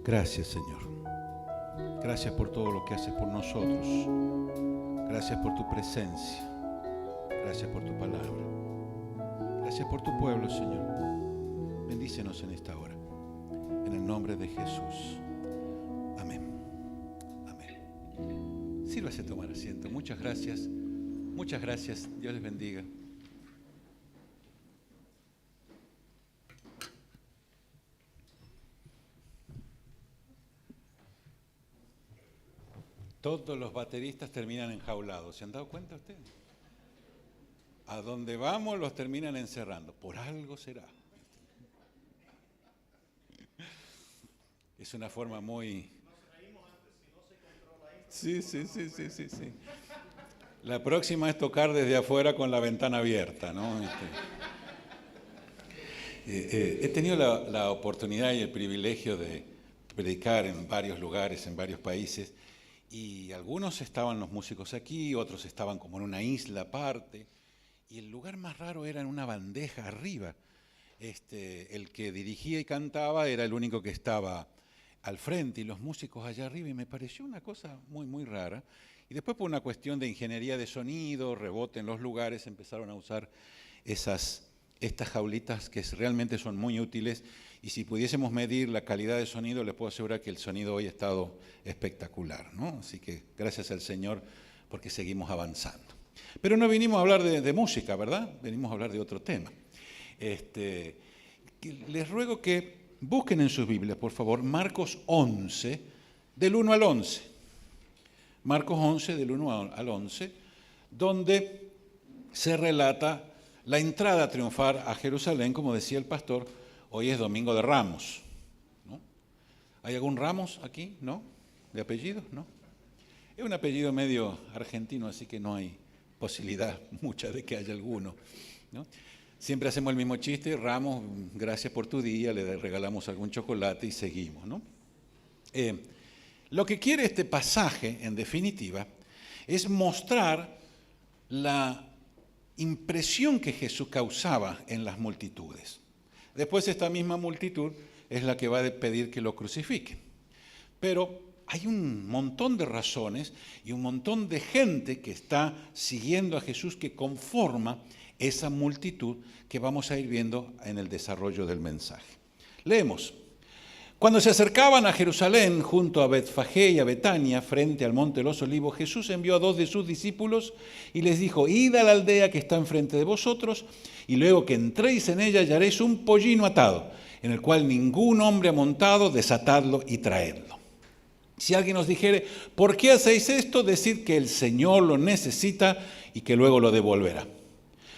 Gracias, Señor. Gracias por todo lo que haces por nosotros. Gracias por tu presencia. Gracias por tu palabra. Gracias por tu pueblo, Señor. Bendícenos en esta hora. En el nombre de Jesús. Amén. Amén. Sírvase a tomar asiento. Muchas gracias. Muchas gracias. Dios les bendiga. Todos los bateristas terminan enjaulados. ¿Se han dado cuenta ustedes? A donde vamos los terminan encerrando. Por algo será. Es una forma muy... Sí. La próxima es tocar desde afuera con la ventana abierta, ¿no? He tenido la oportunidad y el privilegio de predicar en varios lugares, en varios países. Y algunos estaban los músicos aquí, otros estaban como en una isla aparte, y el lugar más raro era en una bandeja arriba. El que dirigía y cantaba era el único que estaba al frente, y los músicos allá arriba, y me pareció una cosa muy, muy rara. Y después, por una cuestión de ingeniería de sonido, rebote en los lugares, empezaron a usar estas jaulitas que realmente son muy útiles. Y si pudiésemos medir la calidad de sonido, les puedo asegurar que el sonido hoy ha estado espectacular, ¿no? Así que gracias al Señor porque seguimos avanzando. Pero no vinimos a hablar de música, ¿verdad? Venimos a hablar de otro tema. Les ruego que busquen en sus Biblias, por favor, Marcos 11, del 1 al 11. Marcos 11, del 1 al 11, donde se relata la entrada triunfal a Jerusalén, como decía el pastor. Hoy es Domingo de Ramos, ¿no? ¿Hay algún Ramos aquí? ¿No? ¿De apellido? ¿No? Es un apellido medio argentino, así que no hay posibilidad mucha de que haya alguno, ¿no? Siempre hacemos el mismo chiste: Ramos, gracias por tu día, le regalamos algún chocolate y seguimos, ¿no? Lo que quiere este pasaje, en definitiva, es mostrar la impresión que Jesús causaba en las multitudes. Después esta misma multitud es la que va a pedir que lo crucifiquen. Pero hay un montón de razones y un montón de gente que está siguiendo a Jesús que conforma esa multitud que vamos a ir viendo en el desarrollo del mensaje. Leemos. Cuando se acercaban a Jerusalén, junto a Betfagé y a Betania, frente al monte de los Olivos, Jesús envió a 2 de sus discípulos y les dijo: id a la aldea que está enfrente de vosotros, y luego que entréis en ella hallaréis un pollino atado, en el cual ningún hombre ha montado, desatadlo y traedlo. Si alguien os dijere: ¿por qué hacéis esto?, decid que el Señor lo necesita y que luego lo devolverá.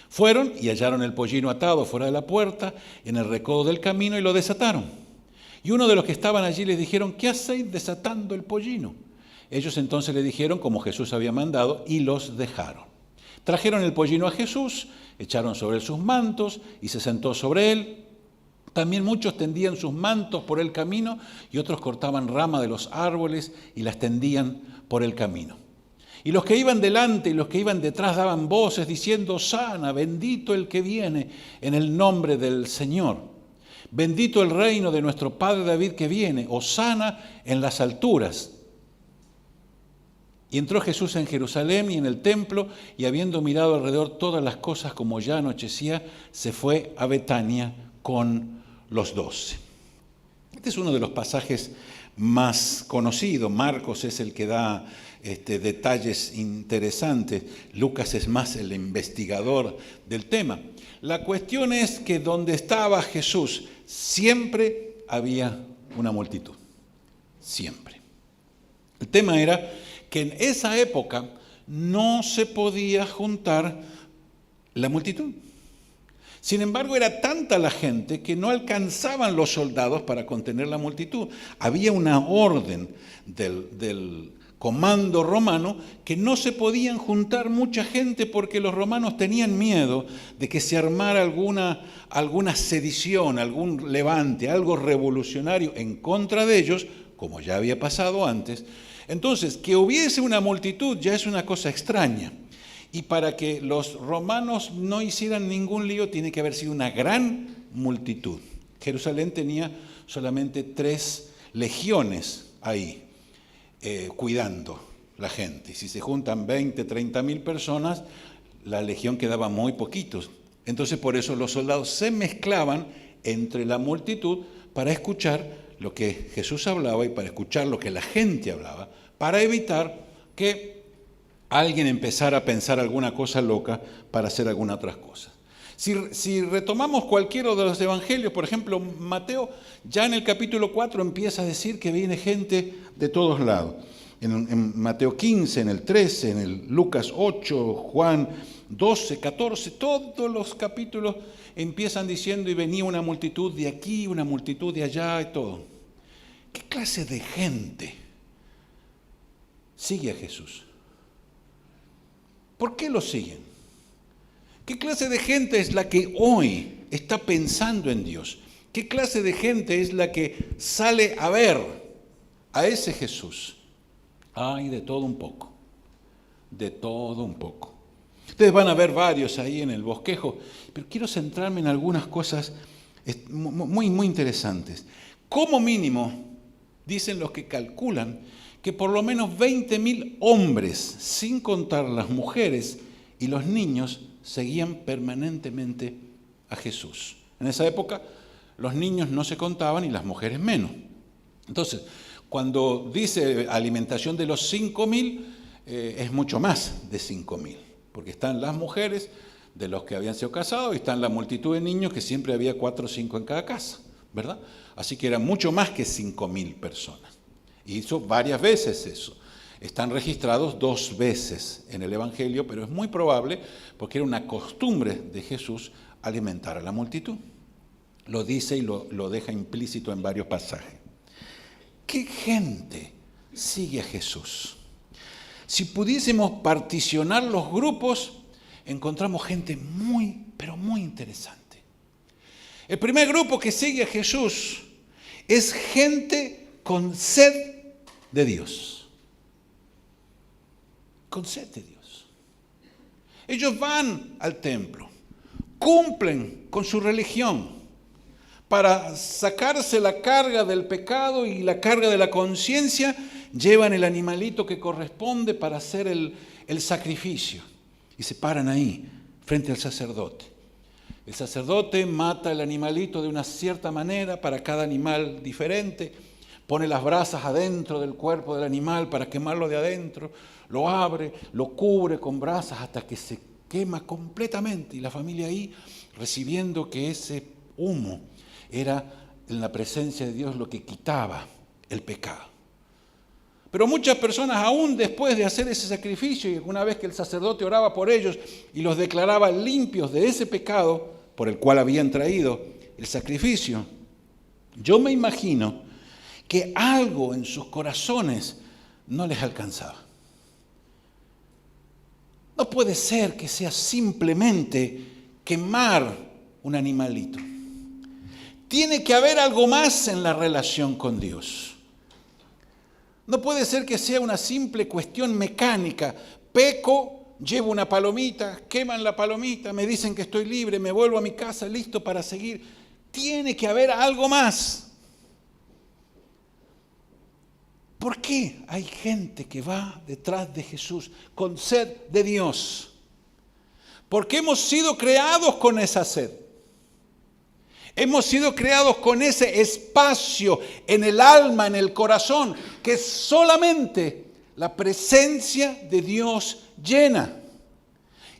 Fueron y hallaron el pollino atado fuera de la puerta, en el recodo del camino, y lo desataron. Y uno de los que estaban allí les dijeron: ¿qué hacéis desatando el pollino? Ellos entonces le dijeron como Jesús había mandado, y los dejaron. Trajeron el pollino a Jesús, echaron sobre él sus mantos, y se sentó sobre él. También muchos tendían sus mantos por el camino, y otros cortaban ramas de los árboles y las tendían por el camino. Y los que iban delante y los que iban detrás daban voces diciendo: Hosana, bendito el que viene en el nombre del Señor. Bendito el reino de nuestro padre David que viene, hosana en las alturas. Y entró Jesús en Jerusalén y en el templo, y habiendo mirado alrededor todas las cosas como ya anochecía, se fue a Betania con los 12. Este es uno de los pasajes más conocidos. Marcos es el que da detalles interesantes. Lucas es más el investigador del tema. La cuestión es que donde estaba Jesús siempre había una multitud. Siempre. El tema era que en esa época no se podía juntar la multitud. Sin embargo, era tanta la gente que no alcanzaban los soldados para contener la multitud. Había una orden del comando romano que no se podían juntar mucha gente porque los romanos tenían miedo de que se armara alguna sedición, algún levante, algo revolucionario en contra de ellos, como ya había pasado antes. Entonces, que hubiese una multitud ya es una cosa extraña. Y para que los romanos no hicieran ningún lío, tiene que haber sido una gran multitud. Jerusalén tenía solamente 3 legiones ahí cuidando la gente. Si se juntan 20, 30.000 personas, la legión quedaba muy poquitos. Entonces por eso los soldados se mezclaban entre la multitud para escuchar lo que Jesús hablaba y para escuchar lo que la gente hablaba, para evitar que alguien empezara a pensar alguna cosa loca para hacer alguna otra cosa. Si retomamos cualquiera de los evangelios, por ejemplo, Mateo, ya en el capítulo 4 empieza a decir que viene gente de todos lados. En Mateo 15, en el 13, en el Lucas 8, Juan 12, 14, todos los capítulos empiezan diciendo y venía una multitud de aquí, una multitud de allá y todo. ¿Qué clase de gente sigue a Jesús? ¿Por qué lo siguen? ¿Qué clase de gente es la que hoy está pensando en Dios? ¿Qué clase de gente es la que sale a ver a ese Jesús? Hay de todo un poco, de todo un poco. Ustedes van a ver varios ahí en el bosquejo, pero quiero centrarme en algunas cosas muy, muy interesantes. Como mínimo, dicen los que calculan, que por lo menos 20.000 hombres, sin contar las mujeres y los niños, seguían permanentemente a Jesús. En esa época los niños no se contaban y las mujeres menos. Entonces, cuando dice alimentación de los 5.000, es mucho más de 5.000, porque están las mujeres de los que habían sido casados y están la multitud de niños que siempre había 4 o 5 en cada casa, ¿verdad? Así que era mucho más que 5.000 personas. Y hizo varias veces eso. Están registrados 2 veces en el Evangelio, pero es muy probable porque era una costumbre de Jesús alimentar a la multitud. Lo dice y lo deja implícito en varios pasajes. ¿Qué gente sigue a Jesús? Si pudiésemos particionar los grupos, encontramos gente muy, pero muy interesante. El primer grupo que sigue a Jesús es gente con sed de Dios. Con sed de Dios. Ellos van al templo, cumplen con su religión para sacarse la carga del pecado y la carga de la conciencia, llevan el animalito que corresponde para hacer el sacrificio y se paran ahí frente al sacerdote. El sacerdote mata el animalito de una cierta manera para cada animal diferente, pone las brasas adentro del cuerpo del animal para quemarlo de adentro, lo abre, lo cubre con brasas hasta que se quema completamente y la familia ahí recibiendo que ese humo era en la presencia de Dios lo que quitaba el pecado. Pero muchas personas aún después de hacer ese sacrificio y una vez que el sacerdote oraba por ellos y los declaraba limpios de ese pecado por el cual habían traído el sacrificio, yo me imagino que algo en sus corazones no les alcanzaba. No puede ser que sea simplemente quemar un animalito. Tiene que haber algo más en la relación con Dios. No puede ser que sea una simple cuestión mecánica. Peco, llevo una palomita, queman la palomita, me dicen que estoy libre, me vuelvo a mi casa listo para seguir. Tiene que haber algo más. ¿Por qué hay gente que va detrás de Jesús con sed de Dios? Porque hemos sido creados con esa sed. Hemos sido creados con ese espacio en el alma, en el corazón, que solamente la presencia de Dios llena.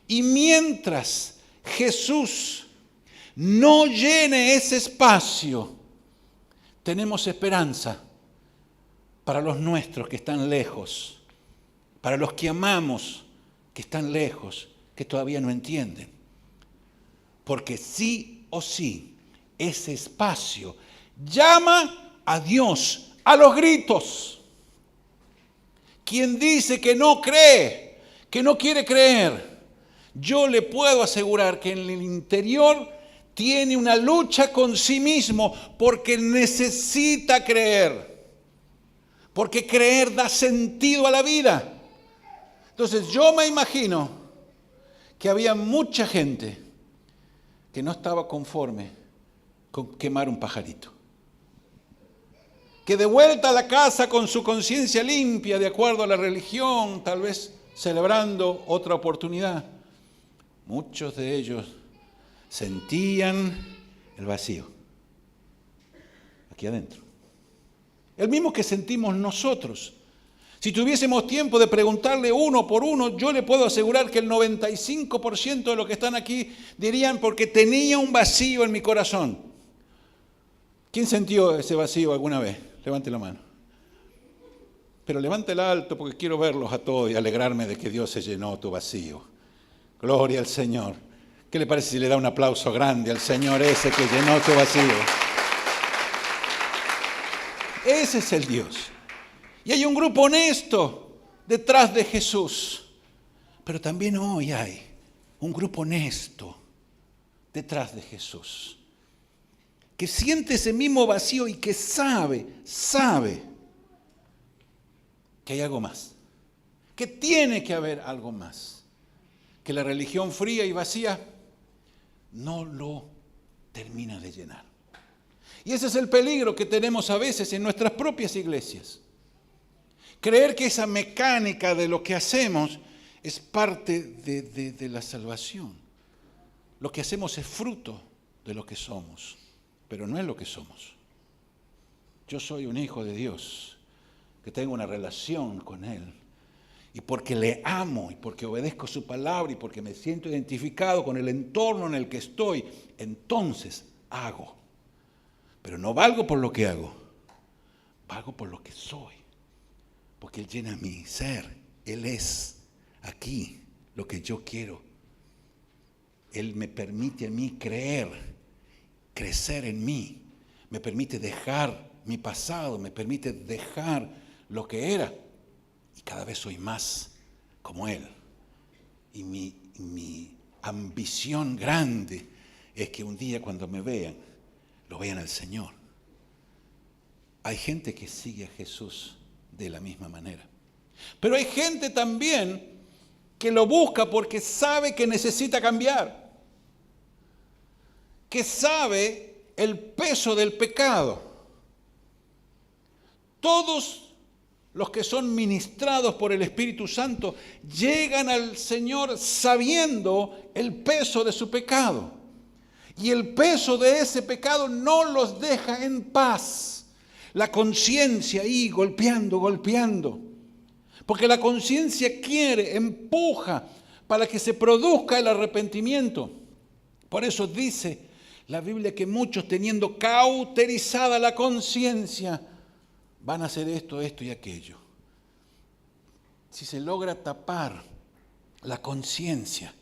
Y mientras Jesús no llene ese espacio, tenemos esperanza para los nuestros que están lejos, para los que amamos que están lejos, que todavía no entienden. Porque sí o sí, ese espacio llama a Dios a los gritos. Quien dice que no cree, que no quiere creer, yo le puedo asegurar que en el interior tiene una lucha con sí mismo porque necesita creer. Porque creer da sentido a la vida. Entonces yo me imagino que había mucha gente que no estaba conforme con quemar un pajarito. que de vuelta a la casa con su conciencia limpia, de acuerdo a la religión, tal vez celebrando otra oportunidad, muchos de ellos sentían el vacío aquí adentro. El mismo que sentimos nosotros. Si tuviésemos tiempo de preguntarle uno por uno, yo le puedo asegurar que el 95% de los que están aquí dirían porque tenía un vacío en mi corazón. ¿Quién sintió ese vacío alguna vez? Levante la mano. Pero levántela alto porque quiero verlos a todos y alegrarme de que Dios se llenó tu vacío. Gloria al Señor. ¿Qué le parece si le da un aplauso grande al Señor ese que llenó tu vacío? Ese es el Dios. Y hay un grupo honesto detrás de Jesús. Pero también hoy hay un grupo honesto detrás de Jesús. Que siente ese mismo vacío y que sabe que hay algo más. Que tiene que haber algo más. Que la religión fría y vacía no lo termina de llenar. Y ese es el peligro que tenemos a veces en nuestras propias iglesias. Creer que esa mecánica de lo que hacemos es parte de la salvación. Lo que hacemos es fruto de lo que somos, pero no es lo que somos. Yo soy un hijo de Dios, que tengo una relación con Él. Y porque le amo, y porque obedezco su palabra, y porque me siento identificado con el entorno en el que estoy, entonces hago. Pero no valgo por lo que hago, valgo por lo que soy. Porque Él llena mi ser. Él es aquí lo que yo quiero. Él me permite a mí crecer en mí. Me permite dejar mi pasado, me permite dejar lo que era. Y cada vez soy más como Él. Y mi ambición grande es que un día cuando me vean, lo vean al Señor. Hay gente que sigue a Jesús de la misma manera. Pero hay gente también que lo busca porque sabe que necesita cambiar, que sabe el peso del pecado. Todos los que son ministrados por el Espíritu Santo llegan al Señor sabiendo el peso de su pecado. Y el peso de ese pecado no los deja en paz. La conciencia ahí golpeando. Porque la conciencia empuja para que se produzca el arrepentimiento. Por eso dice la Biblia que muchos, teniendo cauterizada la conciencia, van a hacer esto y aquello. Si se logra tapar la conciencia,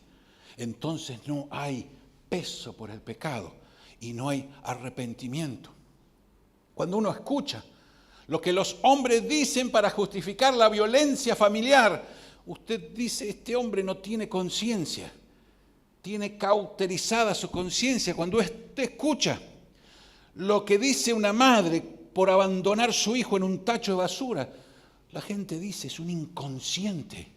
entonces no hay peso por el pecado y no hay arrepentimiento. Cuando uno escucha lo que los hombres dicen para justificar la violencia familiar, usted dice, este hombre no tiene conciencia, tiene cauterizada su conciencia. Cuando usted escucha lo que dice una madre por abandonar a su hijo en un tacho de basura, la gente dice, es un inconsciente.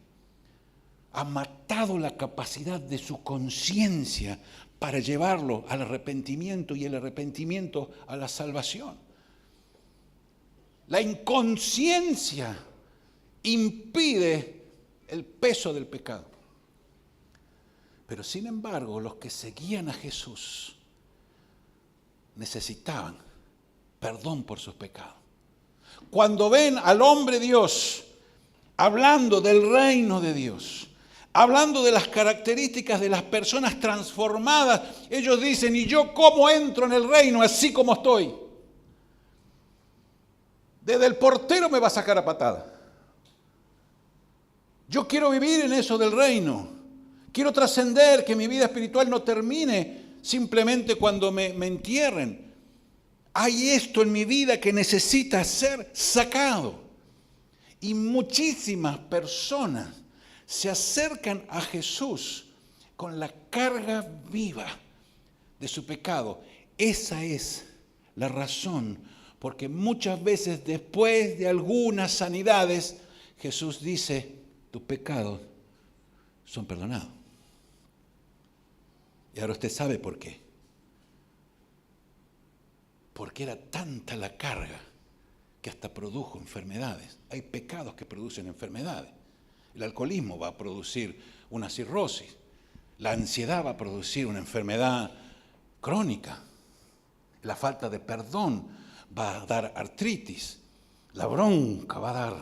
Ha matado la capacidad de su conciencia para llevarlo al arrepentimiento y el arrepentimiento a la salvación. La inconsciencia impide el peso del pecado. Pero sin embargo, los que seguían a Jesús necesitaban perdón por sus pecados. Cuando ven al hombre Dios hablando del reino de Dios, hablando de las características de las personas transformadas, ellos dicen, ¿y yo cómo entro en el reino así como estoy? Desde el portero me va a sacar a patada. Yo quiero vivir en eso del reino. Quiero trascender, que mi vida espiritual no termine simplemente cuando me entierren. Hay esto en mi vida que necesita ser sacado. Y muchísimas personas se acercan a Jesús con la carga viva de su pecado. Esa es la razón, porque muchas veces después de algunas sanidades, Jesús dice, tus pecados son perdonados. Y ahora usted sabe por qué. Porque era tanta la carga que hasta produjo enfermedades. Hay pecados que producen enfermedades. El alcoholismo va a producir una cirrosis. La ansiedad va a producir una enfermedad crónica. La falta de perdón va a dar artritis. La bronca va a dar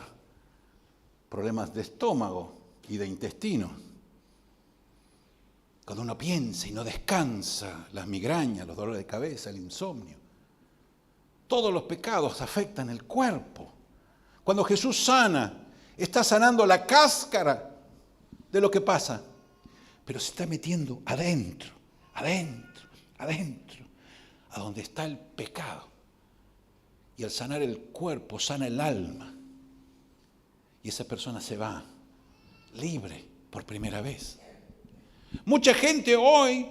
problemas de estómago y de intestino. Cuando uno piensa y no descansa, las migrañas, los dolores de cabeza, el insomnio. Todos los pecados afectan el cuerpo. Cuando Jesús sana, está sanando la cáscara de lo que pasa, pero se está metiendo adentro, a donde está el pecado. Y al sanar el cuerpo, sana el alma. Y esa persona se va libre por primera vez. Mucha gente hoy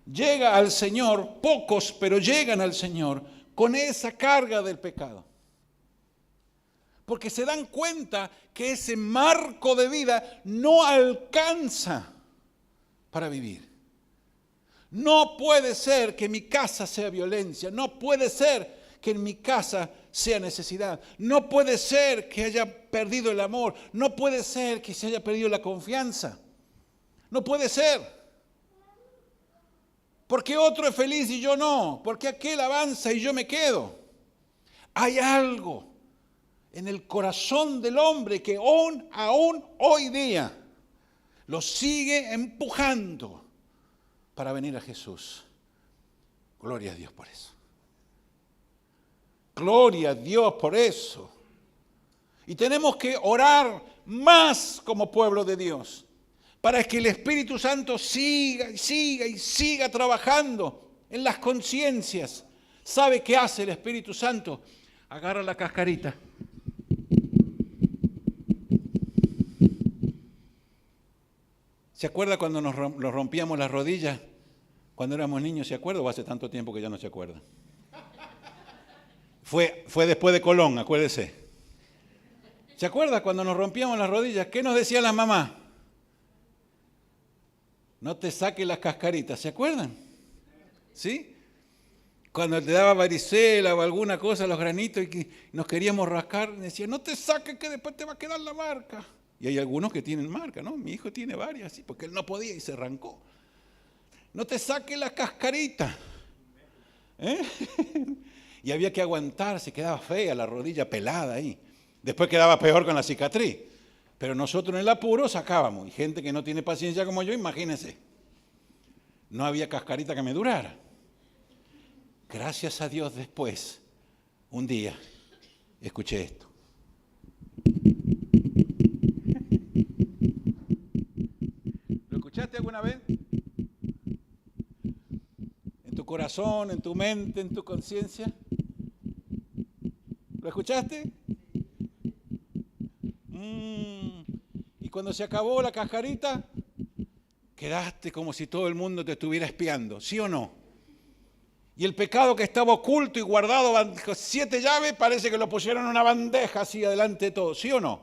llega al Señor, pocos, pero llegan al Señor con esa carga del pecado. Porque se dan cuenta que ese marco de vida no alcanza para vivir. No puede ser que mi casa sea violencia, no puede ser que en mi casa sea necesidad, no puede ser que haya perdido el amor, no puede ser que se haya perdido la confianza, no puede ser. Porque otro es feliz y yo no, porque aquel avanza y yo me quedo. Hay algo en el corazón del hombre que aún hoy día lo sigue empujando para venir a Jesús. Gloria a Dios por eso. Gloria a Dios por eso. Y tenemos que orar más como pueblo de Dios, para que el Espíritu Santo siga trabajando en las conciencias. ¿Sabe qué hace el Espíritu Santo? Agarra la cascarita. ¿Se acuerda cuando nos rompíamos las rodillas? Cuando éramos niños, ¿se acuerda? ¿O hace tanto tiempo que ya no se acuerda? Fue después de Colón, acuérdese. ¿Se acuerda cuando nos rompíamos las rodillas? ¿Qué nos decía la mamá? No te saques las cascaritas, ¿se acuerdan? ¿Sí? Cuando te daba varicela o alguna cosa, los granitos, y que nos queríamos rascar, decía, no te saques que después te va a quedar la marca. Y hay algunos que tienen marca, ¿no? Mi hijo tiene varias, sí, porque él no podía y se arrancó. No te saques la cascarita. Y había que aguantarse, quedaba fea la rodilla pelada ahí. Después quedaba peor con la cicatriz. Pero nosotros en el apuro sacábamos. Y gente que no tiene paciencia como yo, imagínense. No había cascarita que me durara. Gracias a Dios después, un día, escuché esto. ¿Lo escuchaste alguna vez? ¿En tu corazón, en tu mente, en tu conciencia? ¿Lo escuchaste? Y cuando se acabó la cascarita, quedaste como si todo el mundo te estuviera espiando, ¿sí o no? Y el pecado que estaba oculto y guardado bajo 7 llaves, parece que lo pusieron en una bandeja así adelante de todo, ¿sí o no?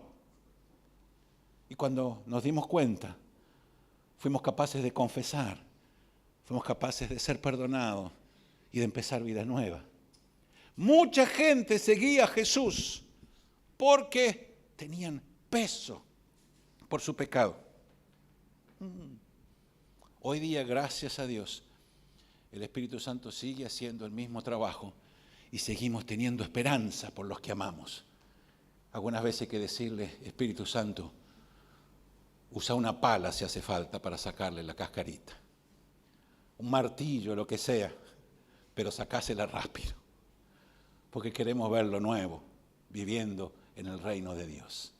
Y cuando nos dimos cuenta, fuimos capaces de confesar, fuimos capaces de ser perdonados y de empezar vida nueva. Mucha gente seguía a Jesús porque tenían peso por su pecado. Hoy día, gracias a Dios, el Espíritu Santo sigue haciendo el mismo trabajo y seguimos teniendo esperanza por los que amamos. Algunas veces hay que decirle, Espíritu Santo, usa una pala si hace falta para sacarle la cascarita. Un martillo, lo que sea, pero sacásela rápido. Porque queremos ver lo nuevo, viviendo en el reino de Dios.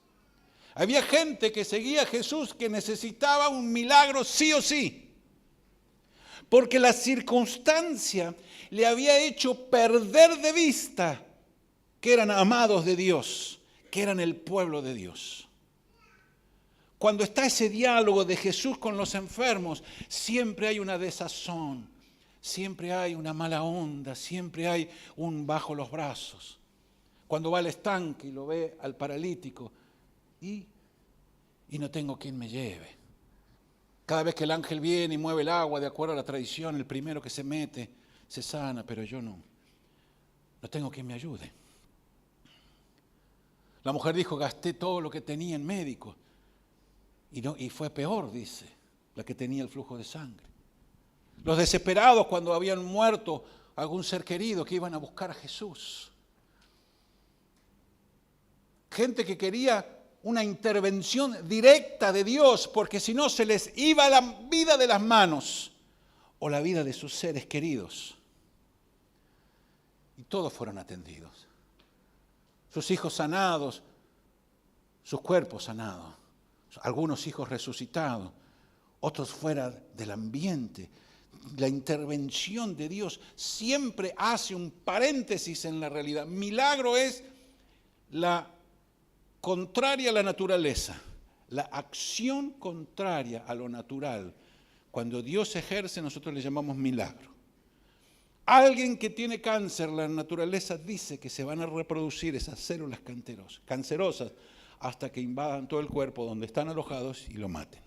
Había gente que seguía a Jesús que necesitaba un milagro sí o sí. Porque la circunstancia le había hecho perder de vista que eran amados de Dios, que eran el pueblo de Dios. Cuando está ese diálogo de Jesús con los enfermos, siempre hay una desazón, siempre hay una mala onda, siempre hay un bajo los brazos. Cuando va al estanque y lo ve al paralítico, y no tengo quien me lleve. Cada vez que el ángel viene y mueve el agua, de acuerdo a la tradición, el primero que se mete se sana, pero yo no. No tengo quien me ayude. La mujer dijo, gasté todo lo que tenía en médicos. Y fue peor, dice, la que tenía el flujo de sangre. Los desesperados cuando habían muerto algún ser querido que iban a buscar a Jesús. Gente que quería una intervención directa de Dios, porque si no se les iba la vida de las manos o la vida de sus seres queridos. Y todos fueron atendidos. Sus hijos sanados, sus cuerpos sanados, algunos hijos resucitados, otros fuera del ambiente. La intervención de Dios siempre hace un paréntesis en la realidad. Milagro es la contraria a la naturaleza, la acción contraria a lo natural. Cuando Dios ejerce, nosotros le llamamos milagro. Alguien que tiene cáncer, la naturaleza dice que se van a reproducir esas células cancerosas hasta que invadan todo el cuerpo donde están alojados y lo maten.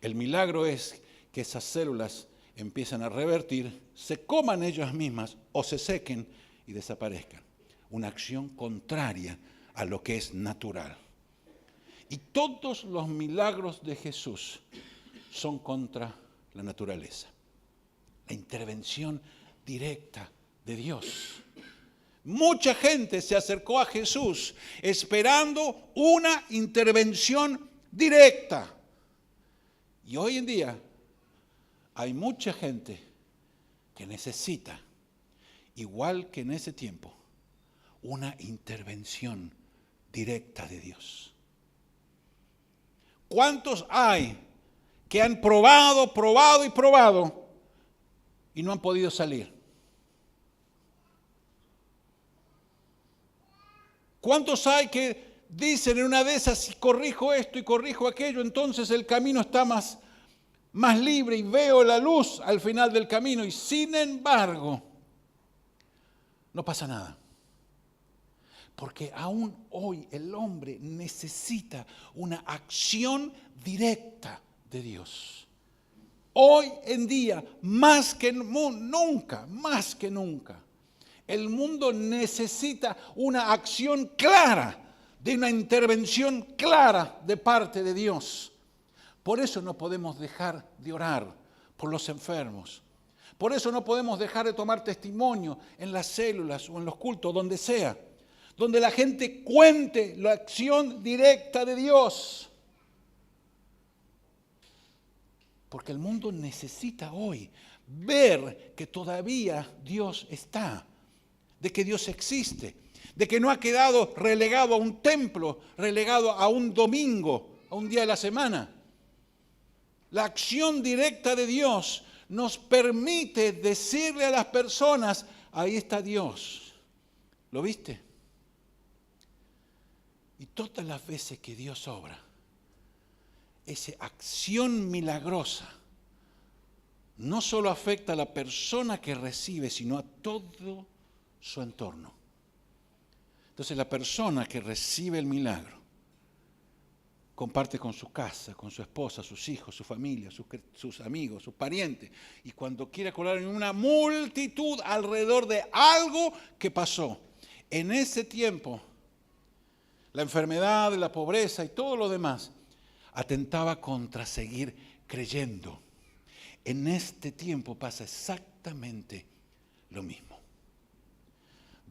El milagro es que esas células empiezan a revertir, se coman ellas mismas o se sequen y desaparezcan. Una acción contraria a lo que es natural. Y todos los milagros de Jesús son contra la naturaleza. La intervención directa de Dios. Mucha gente se acercó a Jesús esperando una intervención directa. Y hoy en día hay mucha gente que necesita, igual que en ese tiempo, una intervención directa de Dios. ¿Cuántos hay que han probado y no han podido salir? ¿Cuántos hay que dicen en una de esas, si corrijo esto y corrijo aquello, entonces el camino está más libre y veo la luz al final del camino? Y sin embargo, no pasa nada. Porque aún hoy el hombre necesita una acción directa de Dios. Hoy en día, más que nunca, el mundo necesita una acción clara, de una intervención clara de parte de Dios. Por eso no podemos dejar de orar por los enfermos. Por eso no podemos dejar de tomar testimonio en las células o en los cultos, donde sea, donde la gente cuente la acción directa de Dios. Porque el mundo necesita hoy ver que todavía Dios está, de que Dios existe, de que no ha quedado relegado a un templo, relegado a un domingo, a un día de la semana. La acción directa de Dios nos permite decirle a las personas, ahí está Dios. ¿Lo viste? Y todas las veces que Dios obra, esa acción milagrosa no solo afecta a la persona que recibe, sino a todo su entorno. Entonces la persona que recibe el milagro comparte con su casa, con su esposa, sus hijos, su familia, sus amigos, sus parientes. Y cuando quiere acordar en una multitud alrededor de algo que pasó. En ese tiempo, la enfermedad, la pobreza y todo lo demás atentaba contra seguir creyendo. En este tiempo pasa exactamente lo mismo.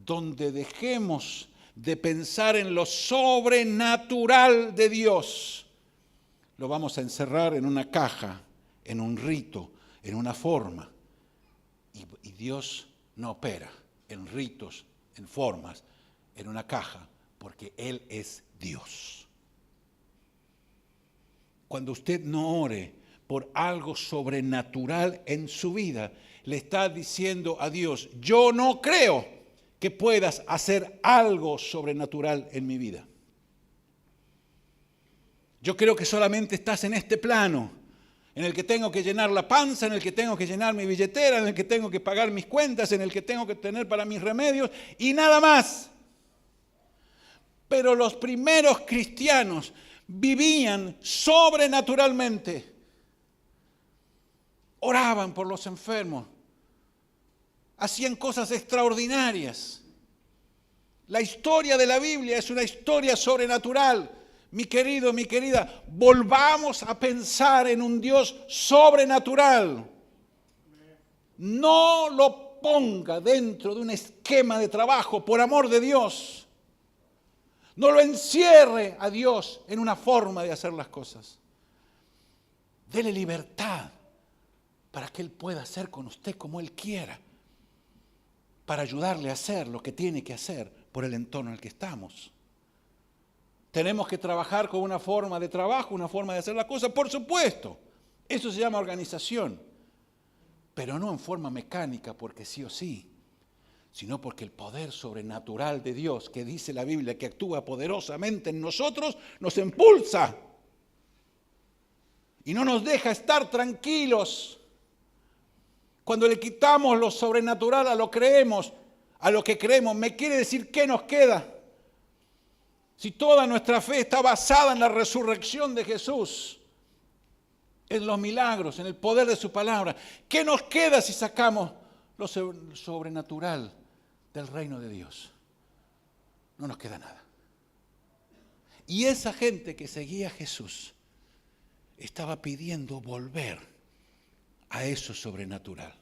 Donde dejemos de pensar en lo sobrenatural de Dios, lo vamos a encerrar en una caja, en un rito, en una forma. Y Dios no opera en ritos, en formas, en una caja, porque Él es Dios. Cuando usted no ore por algo sobrenatural en su vida, le está diciendo a Dios, yo no creo que puedas hacer algo sobrenatural en mi vida. Yo creo que solamente estás en este plano, en el que tengo que llenar la panza, en el que tengo que llenar mi billetera, en el que tengo que pagar mis cuentas, en el que tengo que tener para mis remedios y nada más. Pero los primeros cristianos vivían sobrenaturalmente. Oraban por los enfermos. Hacían cosas extraordinarias. La historia de la Biblia es una historia sobrenatural. Mi querido, mi querida, volvamos a pensar en un Dios sobrenatural. No lo ponga dentro de un esquema de trabajo, por amor de Dios. No lo encierre a Dios en una forma de hacer las cosas. Dele libertad para que Él pueda hacer con usted como Él quiera, para ayudarle a hacer lo que tiene que hacer por el entorno en el que estamos. Tenemos que trabajar con una forma de trabajo, una forma de hacer las cosas, por supuesto. Eso se llama organización, pero no en forma mecánica porque sí o sí, sino porque el poder sobrenatural de Dios, que dice la Biblia que actúa poderosamente en nosotros, nos impulsa y no nos deja estar tranquilos. Cuando le quitamos lo sobrenatural a lo que creemos, me quiere decir ¿qué nos queda? Si toda nuestra fe está basada en la resurrección de Jesús, en los milagros, en el poder de su palabra, ¿qué nos queda si sacamos lo sobrenatural del reino de Dios? No nos queda nada. Y esa gente que seguía a Jesús estaba pidiendo volver a eso sobrenatural.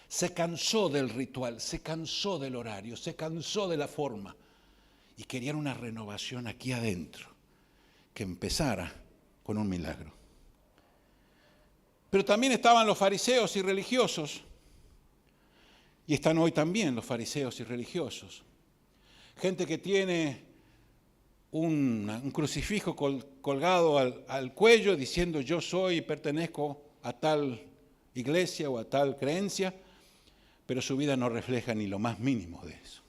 Se cansó del ritual, se cansó del horario, se cansó de la forma. Y querían una renovación aquí adentro, que empezara con un milagro. Pero también estaban los fariseos y religiosos, y están hoy también los fariseos y religiosos. Gente que tiene un crucifijo colgado al cuello diciendo yo soy y pertenezco a tal iglesia o a tal creencia, pero su vida no refleja ni lo más mínimo de eso.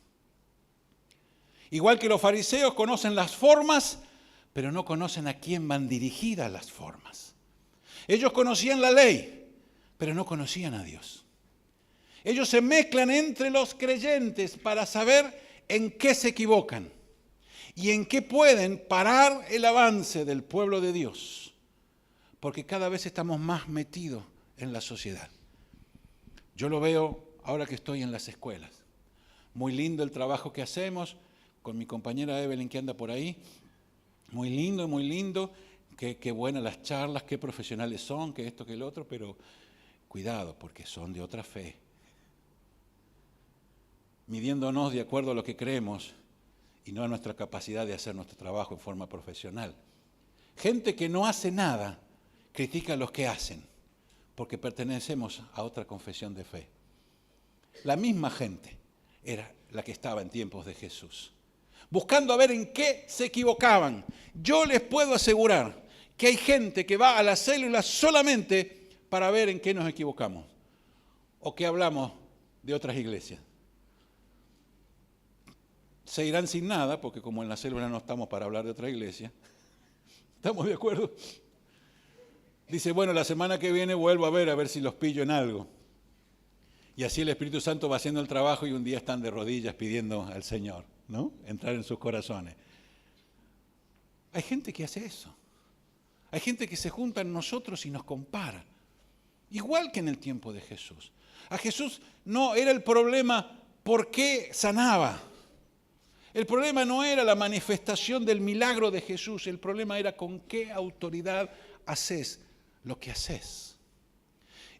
Igual que los fariseos conocen las formas, pero no conocen a quién van dirigidas las formas. Ellos conocían la ley, pero no conocían a Dios. Ellos se mezclan entre los creyentes para saber en qué se equivocan y en qué pueden parar el avance del pueblo de Dios, porque cada vez estamos más metidos en la sociedad. Yo lo veo ahora que estoy en las escuelas. Muy lindo el trabajo que hacemos con mi compañera Evelyn que anda por ahí. Muy lindo. Qué buenas las charlas, qué profesionales son, que esto, que el otro, pero cuidado, porque son de otra fe. Midiéndonos de acuerdo a lo que creemos y no a nuestra capacidad de hacer nuestro trabajo en forma profesional. Gente que no hace nada critica a los que hacen, porque pertenecemos a otra confesión de fe. La misma gente era la que estaba en tiempos de Jesús, buscando a ver en qué se equivocaban. Yo les puedo asegurar que hay gente que va a las células solamente para ver en qué nos equivocamos o qué hablamos de otras iglesias. Se irán sin nada, porque como en la célula no estamos para hablar de otra iglesia. ¿Estamos de acuerdo? Dice, bueno, la semana que viene vuelvo a ver si los pillo en algo. Y así el Espíritu Santo va haciendo el trabajo y un día están de rodillas pidiendo al Señor, ¿no? Entrar en sus corazones. Hay gente que hace eso. Hay gente que se junta en nosotros y nos compara. Igual que en el tiempo de Jesús. A Jesús no era el problema por qué sanaba. El problema no era la manifestación del milagro de Jesús, el problema era con qué autoridad haces lo que haces.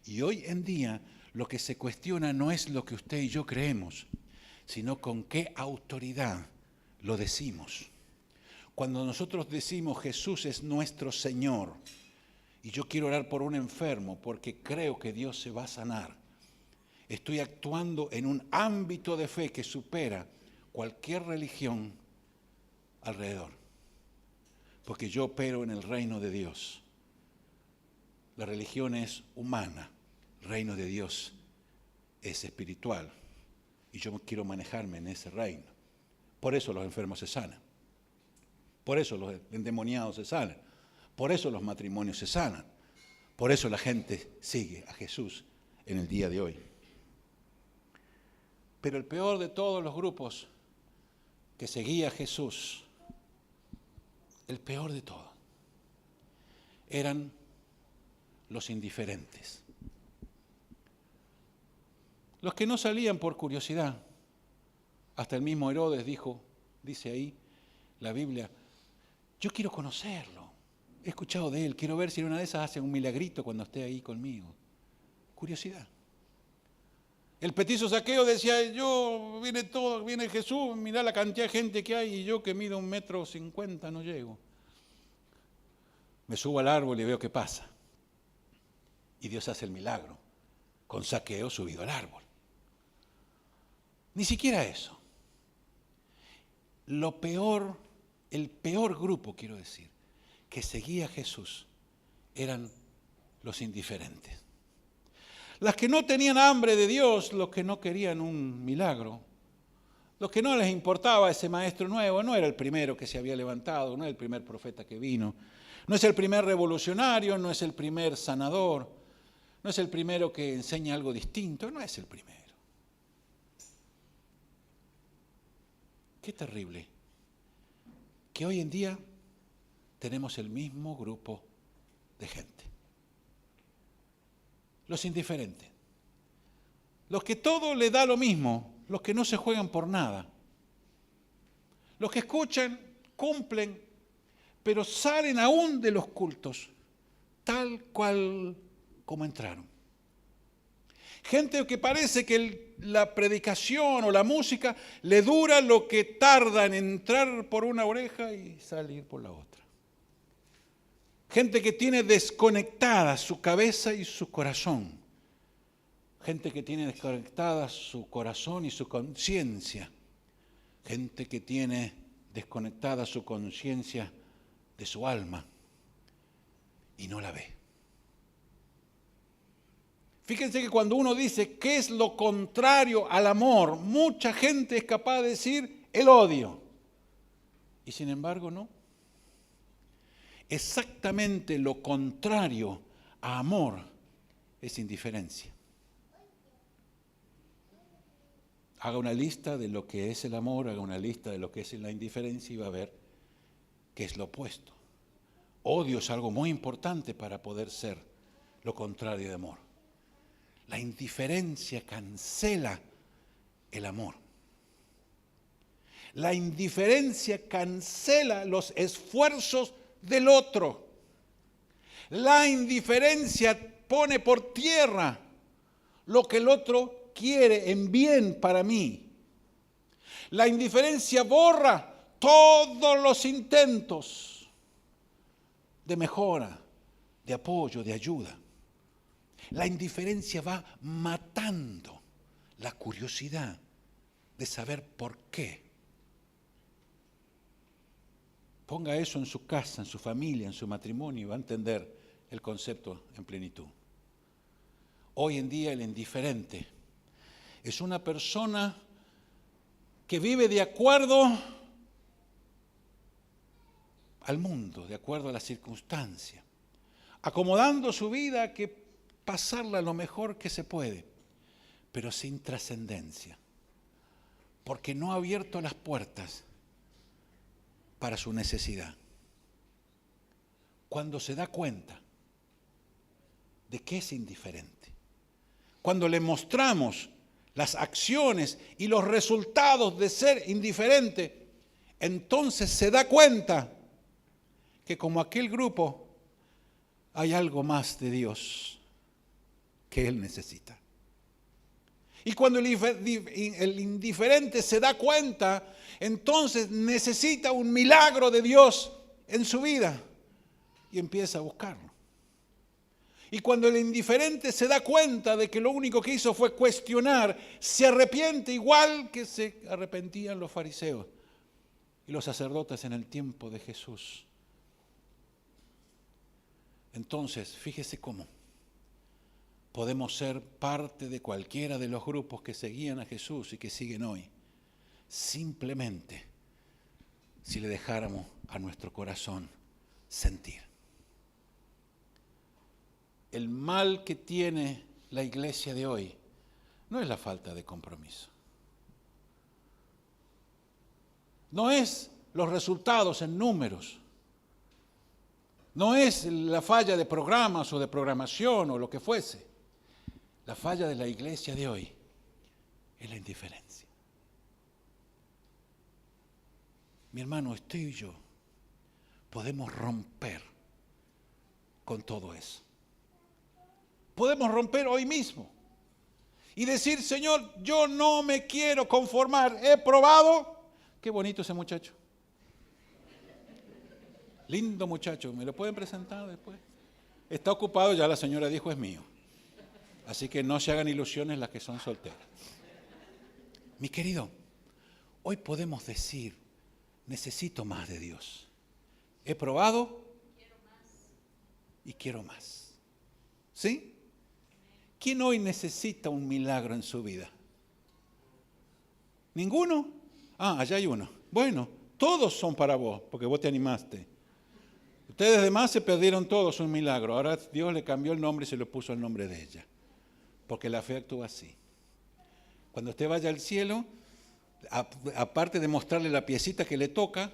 Y hoy en día lo que se cuestiona no es lo que usted y yo creemos, sino con qué autoridad lo decimos. Cuando nosotros decimos Jesús es nuestro Señor, y yo quiero orar por un enfermo porque creo que Dios se va a sanar, estoy actuando en un ámbito de fe que supera cualquier religión alrededor, porque yo opero en el reino de Dios. La religión es humana, el reino de Dios es espiritual, y yo quiero manejarme en ese reino. Por eso los enfermos se sanan, por eso los endemoniados se sanan, por eso los matrimonios se sanan, por eso la gente sigue a Jesús en el día de hoy. Pero el peor de todos los grupos que seguía a Jesús, el peor de todo, eran los indiferentes. Los que no salían por curiosidad Hasta el mismo Herodes dijo, dice ahí la Biblia, yo quiero conocerlo, he escuchado de él, quiero ver si en una de esas hace un milagrito cuando esté ahí conmigo. Curiosidad. El petizo Zaqueo decía, viene Jesús, mirá la cantidad de gente que hay y yo que mido 1,50 m no llego. Me subo al árbol y veo qué pasa. Y Dios hace el milagro, con Zaqueo subido al árbol. Ni siquiera eso. El peor grupo, quiero decir, que seguía a Jesús, eran los indiferentes. Las que no tenían hambre de Dios, los que no querían un milagro, los que no les importaba ese maestro nuevo, no era el primero que se había levantado, no era el primer profeta que vino, no es el primer revolucionario, no es el primer sanador, no es el primero que enseña algo distinto, no es el primero. Qué terrible que hoy en día tenemos el mismo grupo de gente. Los indiferentes, los que todo les da lo mismo, los que no se juegan por nada, los que escuchan, cumplen, pero salen aún de los cultos, tal cual como entraron. Gente que parece que la predicación o la música le dura lo que tarda en entrar por una oreja y salir por la otra. Gente que tiene desconectada su cabeza y su corazón. Gente que tiene desconectada su corazón y su conciencia. Gente que tiene desconectada su conciencia de su alma y no la ve. Fíjense que cuando uno dice qué es lo contrario al amor, mucha gente es capaz de decir el odio. Y sin embargo no. Exactamente lo contrario a amor es indiferencia. Haga una lista de lo que es el amor, haga una lista de lo que es la indiferencia y va a ver que es lo opuesto. Odio es algo muy importante para poder ser lo contrario de amor. La indiferencia cancela el amor. La indiferencia cancela los esfuerzos del otro. La indiferencia pone por tierra lo que el otro quiere en bien para mí. La indiferencia borra todos los intentos de mejora, de apoyo, de ayuda. La indiferencia va matando la curiosidad de saber por qué. Ponga eso en su casa, en su familia, en su matrimonio y va a entender el concepto en plenitud. Hoy en día el indiferente es una persona que vive de acuerdo al mundo, de acuerdo a las circunstancias, acomodando su vida a que pasarla lo mejor que se puede, pero sin trascendencia, porque no ha abierto las puertas para su necesidad. Cuando se da cuenta de que es indiferente, cuando le mostramos las acciones y los resultados de ser indiferente, entonces se da cuenta que como aquel grupo hay algo más de Dios que él necesita. Y cuando el indiferente se da cuenta, entonces necesita un milagro de Dios en su vida y empieza a buscarlo. Y cuando el indiferente se da cuenta de que lo único que hizo fue cuestionar, se arrepiente igual que se arrepentían los fariseos y los sacerdotes en el tiempo de Jesús. Entonces, fíjese cómo podemos ser parte de cualquiera de los grupos que seguían a Jesús y que siguen hoy, simplemente si le dejáramos a nuestro corazón sentir. El mal que tiene la iglesia de hoy no es la falta de compromiso. No es los resultados en números. No es la falla de programas o de programación o lo que fuese. La falla de la iglesia de hoy es la indiferencia. Mi hermano, usted y yo podemos romper con todo eso. Podemos romper hoy mismo y decir, Señor, yo no me quiero conformar. He probado. Qué bonito ese muchacho. Lindo muchacho. ¿Me lo pueden presentar después? Está ocupado, ya la señora dijo, es mío. Así que no se hagan ilusiones las que son solteras. Mi querido, hoy podemos decir, necesito más de Dios. He probado y quiero más. ¿Sí? ¿Quién hoy necesita un milagro en su vida? ¿Ninguno? Allá hay uno. Bueno, todos son para vos, porque vos te animaste. Ustedes demás se perdieron todos un milagro. Ahora Dios le cambió el nombre y se lo puso el nombre de ella. Porque la fe actúa así. Cuando usted vaya al cielo, aparte de mostrarle la piecita que le toca,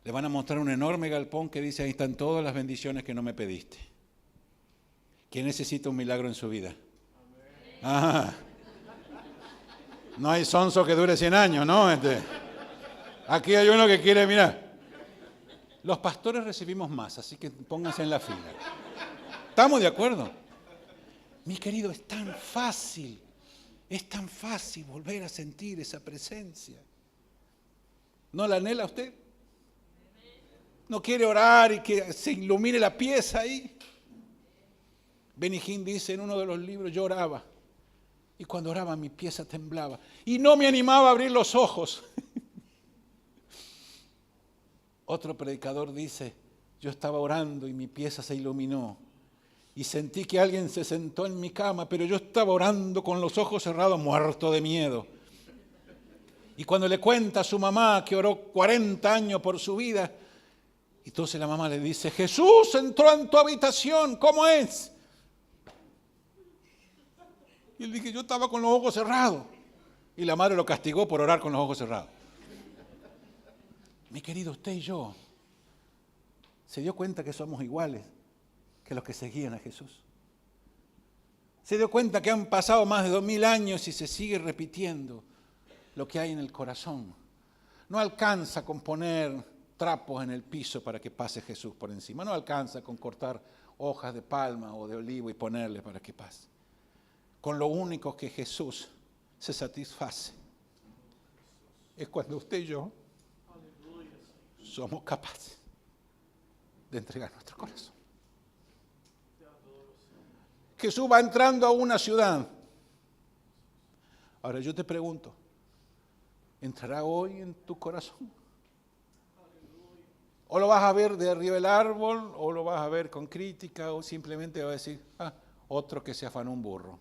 le van a mostrar un enorme galpón que dice, ahí están todas las bendiciones que no me pediste. ¿Quién necesita un milagro en su vida? No hay sonso que dure 100 años, ¿no? Aquí hay uno que quiere, mira. Los pastores recibimos más, así que pónganse en la fila. ¿Estamos de acuerdo? Mi querido, es tan fácil volver a sentir esa presencia. ¿No la anhela usted? ¿No quiere orar y que se ilumine la pieza ahí? Benny Hinn dice en uno de los libros, yo oraba, y cuando oraba mi pieza temblaba, y no me animaba a abrir los ojos. Otro predicador dice, yo estaba orando y mi pieza se iluminó, y sentí que alguien se sentó en mi cama, pero yo estaba orando con los ojos cerrados, muerto de miedo. Y cuando le cuenta a su mamá que oró 40 años por su vida, entonces la mamá le dice, Jesús entró en tu habitación, ¿cómo es? Y él dice, yo estaba con los ojos cerrados. Y la madre lo castigó por orar con los ojos cerrados. Mi querido, usted y yo, ¿se dio cuenta que somos iguales que los que seguían a Jesús? ¿Se dio cuenta que han pasado más de 2000 años y se sigue repitiendo lo que hay en el corazón? No alcanza con poner trapos en el piso para que pase Jesús por encima. No alcanza con cortar hojas de palma o de olivo y ponerle para que pase. Con lo único que Jesús se satisface es cuando usted y yo somos capaces de entregar nuestro corazón. Jesús va entrando a una ciudad. Ahora yo te pregunto, ¿entrará hoy en tu corazón? ¿O lo vas a ver de arriba del árbol, o lo vas a ver con crítica, o simplemente vas a decir, otro que se afanó un burro?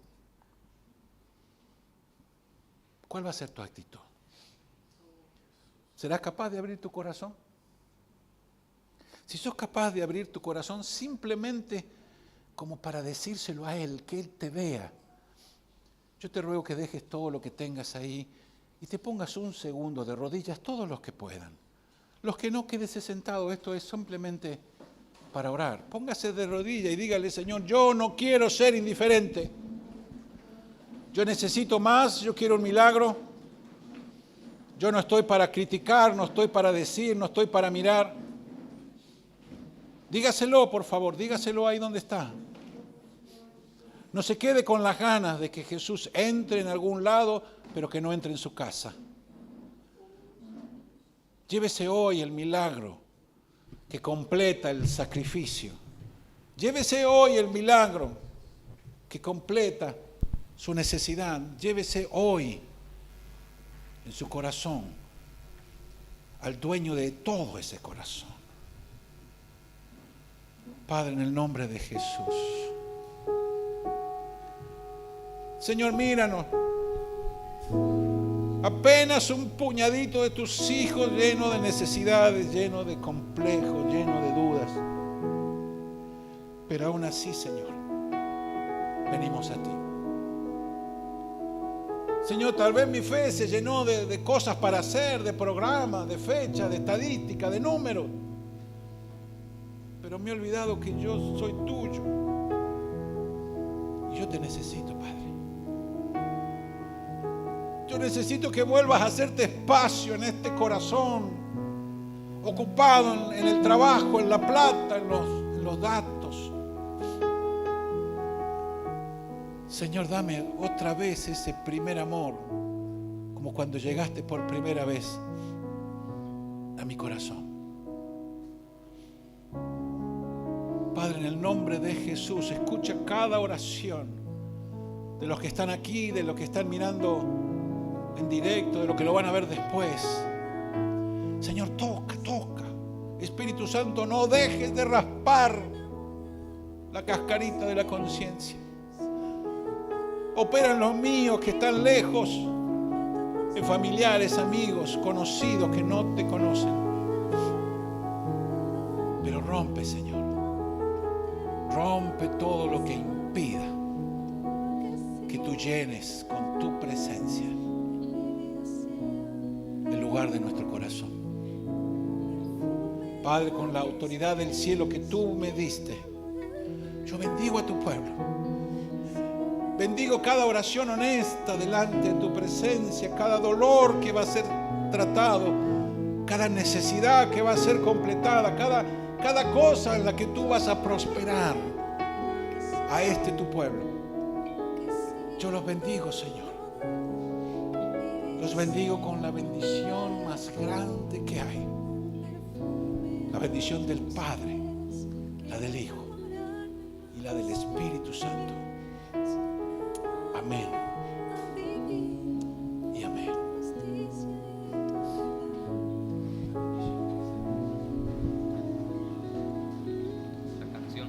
¿Cuál va a ser tu actitud? ¿Serás capaz de abrir tu corazón? Si sos capaz de abrir tu corazón simplemente como para decírselo a Él, que Él te vea, yo te ruego que dejes todo lo que tengas ahí y te pongas un segundo de rodillas, todos los que puedan. Los que no, quédese sentado, esto es simplemente para orar. Póngase de rodillas y dígale, Señor, yo no quiero ser indiferente. Yo necesito más, yo quiero un milagro. Yo no estoy para criticar, no estoy para decir, no estoy para mirar. Dígaselo, por favor, dígaselo ahí donde está. No se quede con las ganas de que Jesús entre en algún lado, pero que no entre en su casa. Llévese hoy el milagro que completa el sacrificio. Llévese hoy el milagro que completa su necesidad. Llévese hoy en su corazón al dueño de todo ese corazón. Padre, en el nombre de Jesús. Señor, míranos. Apenas un puñadito de tus hijos lleno de necesidades, lleno de complejos, lleno de dudas. Pero aún así, Señor, venimos a ti. Señor, tal vez mi fe se llenó de cosas para hacer, de programas, de fechas, de estadística, de números. Pero me he olvidado que yo soy tuyo. Y yo te necesito, Padre. Yo necesito que vuelvas a hacerte espacio en este corazón. ocupado en el trabajo, en la plata, en los datos. Señor, dame otra vez ese primer amor, como cuando llegaste por primera vez a mi corazón. Padre, en el nombre de Jesús, escucha cada oración de los que están aquí, de los que están mirando en directo, de los que lo van a ver después. Señor, toca. Espíritu Santo, no dejes de raspar la cascarita de la conciencia. Opera en los míos que están lejos, en familiares, amigos, conocidos que no te conocen. Pero rompe, Señor. Rompe todo lo que impida que tú llenes con tu presencia el lugar de nuestro corazón. Padre, con la autoridad del cielo que tú me diste, yo bendigo a tu pueblo. Bendigo cada oración honesta delante de tu presencia, cada dolor que va a ser tratado, cada necesidad que va a ser completada, cada cosa en la que tú vas a prosperar a tu pueblo. Yo los bendigo, Señor. Los bendigo con la bendición más grande que hay. La bendición del Padre, la del Hijo y la del Espíritu Santo. Amén y amén. La canción.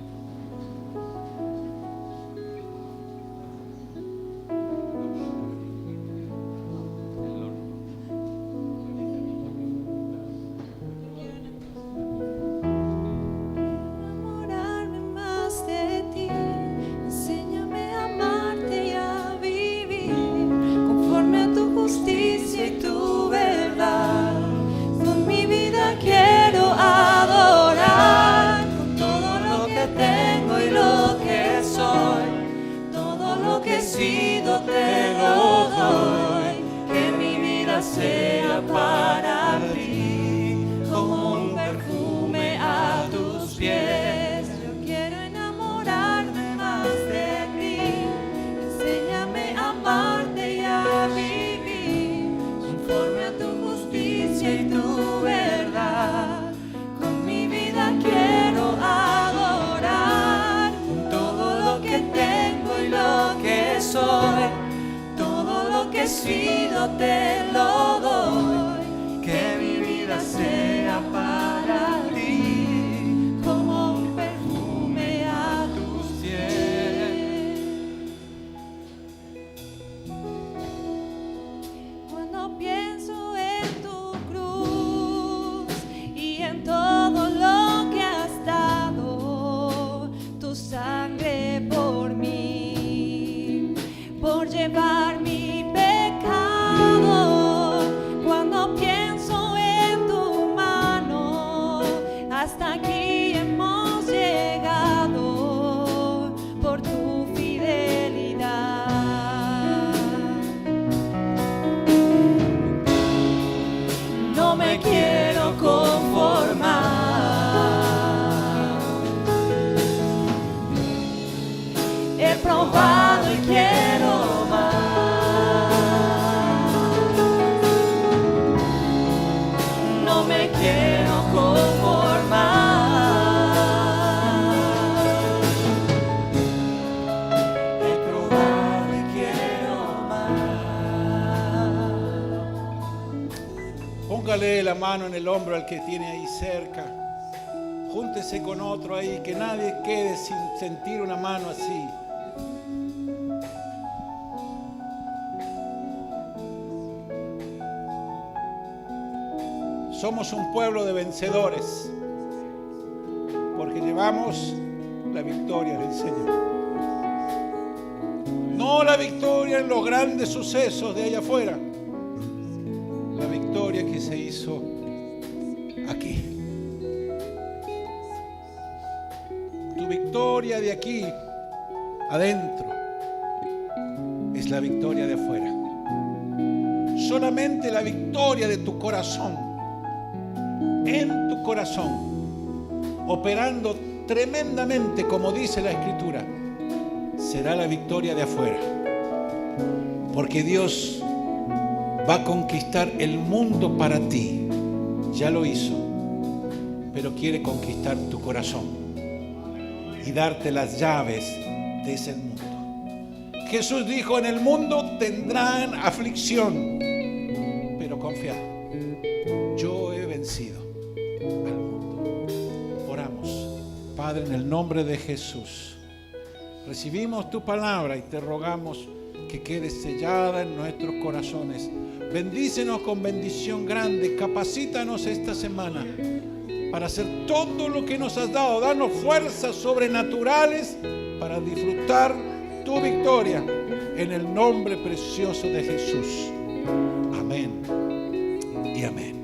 Enamorarme más de ti, enséñame a amarte y a vivir conforme a tu justicia y tu verdad. Con mi vida quiero adorar, con todo lo que tengo y lo que soy, todo lo que he sido te lo doy. Que mi vida sea para ti como un perfume a tus pies. Yo quiero enamorarme más de ti, enséñame a amarte y a vivir conforme a tu justicia y tu verdad. Con mi vida quiero adorar, con todo lo que tengo y lo que soy, todo lo que he sido te lo doy. Que mi vida sea para ti como un perfume a tus pies. Cuando pienso en tu cruz y en todo lo que has dado, tu sangre por mí, por llevar mi pecado. Cuando pienso en tu mano, hasta aquí hemos llegado por tu fidelidad. No me quiero conformar. He probado y quiero más. No me quiero conformar. He probado y quiero más. Póngale la mano en el hombro al que tiene ahí cerca. Júntese con otro ahí, que nadie quede sin sentir una mano así. Somos un pueblo de vencedores, porque llevamos la victoria del Señor. No la victoria en los grandes sucesos de allá afuera, la victoria que se hizo aquí. Tu victoria de aquí adentro es la victoria de afuera. Solamente la victoria de tu corazón, en tu corazón, operando tremendamente, como dice la Escritura, será la victoria de afuera. Porque Dios va a conquistar el mundo para ti. Ya lo hizo, pero quiere conquistar tu corazón y darte las llaves de ese mundo. Jesús dijo: en el mundo tendrán aflicción, pero confía, yo he vencido al mundo. Oramos. Padre, en el nombre de Jesús, recibimos tu palabra y te rogamos que quede sellada en nuestros corazones. Bendícenos con bendición grande. Capacítanos esta semana para hacer todo lo que nos has dado. Danos fuerzas sobrenaturales para disfrutar tu victoria. En el nombre precioso de Jesús. Amén y amén.